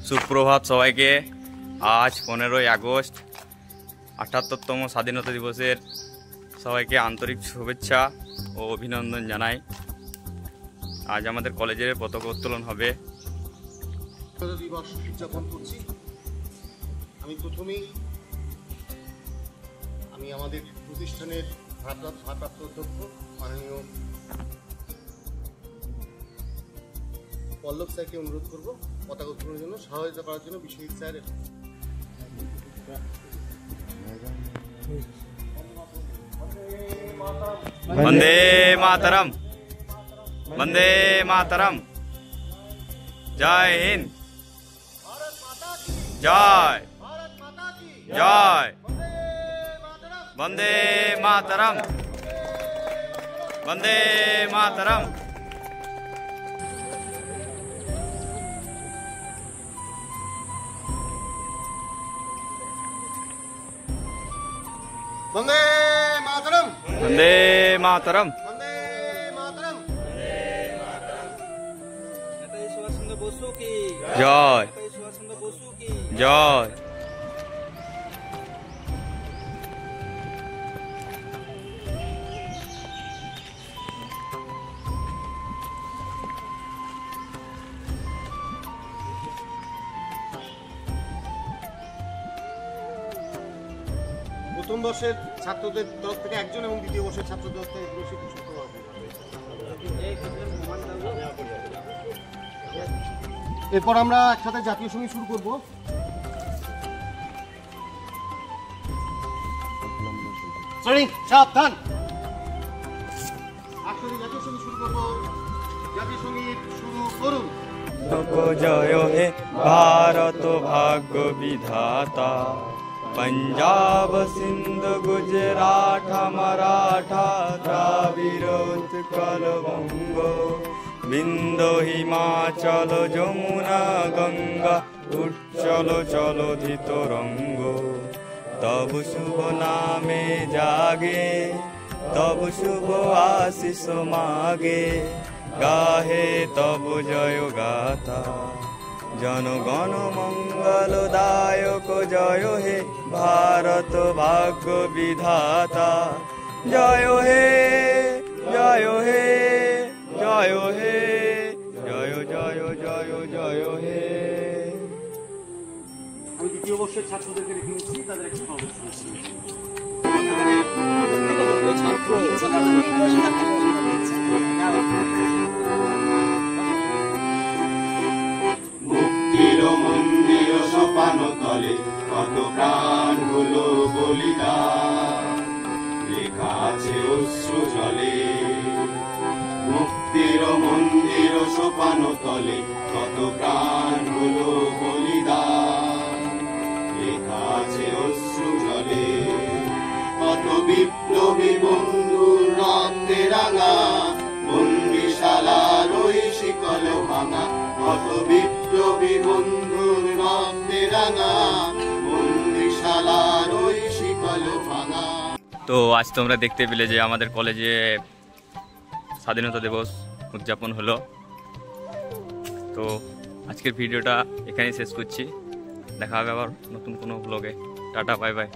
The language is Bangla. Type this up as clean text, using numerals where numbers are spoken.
সুপ্রভাত সবাইকে। আজ 15ই আগস্ট ৭৮তম স্বাধীনতা দিবসের সবাইকে আন্তরিক শুভেচ্ছা ও অভিনন্দন জানাই। আজ আমাদের কলেজের পতাকা উত্তোলন হবে। দিবস উদযাপন করছি। আমি আমাদের প্রতিষ্ঠানের ভারপ্রাপ্ত অধ্যক্ষ মাননীয় পল্লব স্যারকে অনুরোধ করব পতাকা উত্তোলনের জন্য সহায়তা করার জন্য। বিশ্বজিৎ স্যার বন্দে মাতরম, বন্দে মাতরম, জয় হিন্দ, জয় জয়, বন্দে মাতরম, বন্দে মাতরম। বন্দে মাতরম, বন্দে মাতরম, বন্দে মাতরম। নেতাজি সুভাষচন্দ্র বসু কি জয় নেতাজি সুভাষচন্দ্র বসু কি জয়। প্রথম বর্ষের ছাত্রদের তরফ থেকে একজন এবং দ্বিতীয় বর্ষের ছাত্রদের তরফ থেকে এরপর আমরা একসাথে জাতীয় সঙ্গীত শুরু করব। সাবধান, একসাথে জাতীয় সঙ্গীত শুরু করব। জাতীয় সঙ্গীত শুরু করুন। জয় হে ভারত ভাগ্য বিধাতা, पंजाब सिंध गुजरात मराठा द्राविड़ उत्कल बंग, बिंदु हिमाचल যমুনা गंगा उच्चल चलधित रंग। तब शुभ नामे जागे, तब शुभ आशीष मागे, गाहे तब जय गाथा। जनगण मंगलदायक जय हे भारत भाग्य विधाता, जय हे जय हे जय हे जय जय जय जय हे। আমি দ্বিতীয় বর্ষের ছাত্রদেরকে রেখে নিচ্ছি, তাদের একটু মুক্তির মন্দির সোপান তলে কত প্রাণ হলো বলিদান, লেখা আছে অশ্রু জলে। মুক্তির মন্দির সোপান তলে কত প্রাণ হলো বলিদান, লেখা আছে অশ্রু জলে। কত বিপ্লবী বন্ধুর রক্তে রাঙা বন্দিশালার ওই শিকল ভাঙা, কত বিপ্লবী বন্ধুর রক্তে রাঙা বন্দিশালার ওই শিকল ভাঙা। তো আজ তোমরা দেখতে পেলে যে আমাদের কলেজে স্বাধীনতা দিবস উদযাপন হলো। তো আজকের ভিডিওটা এখানেই শেষ করছি। দেখা হবে আবার নতুন কোনো ব্লগে। Tata, bye bye.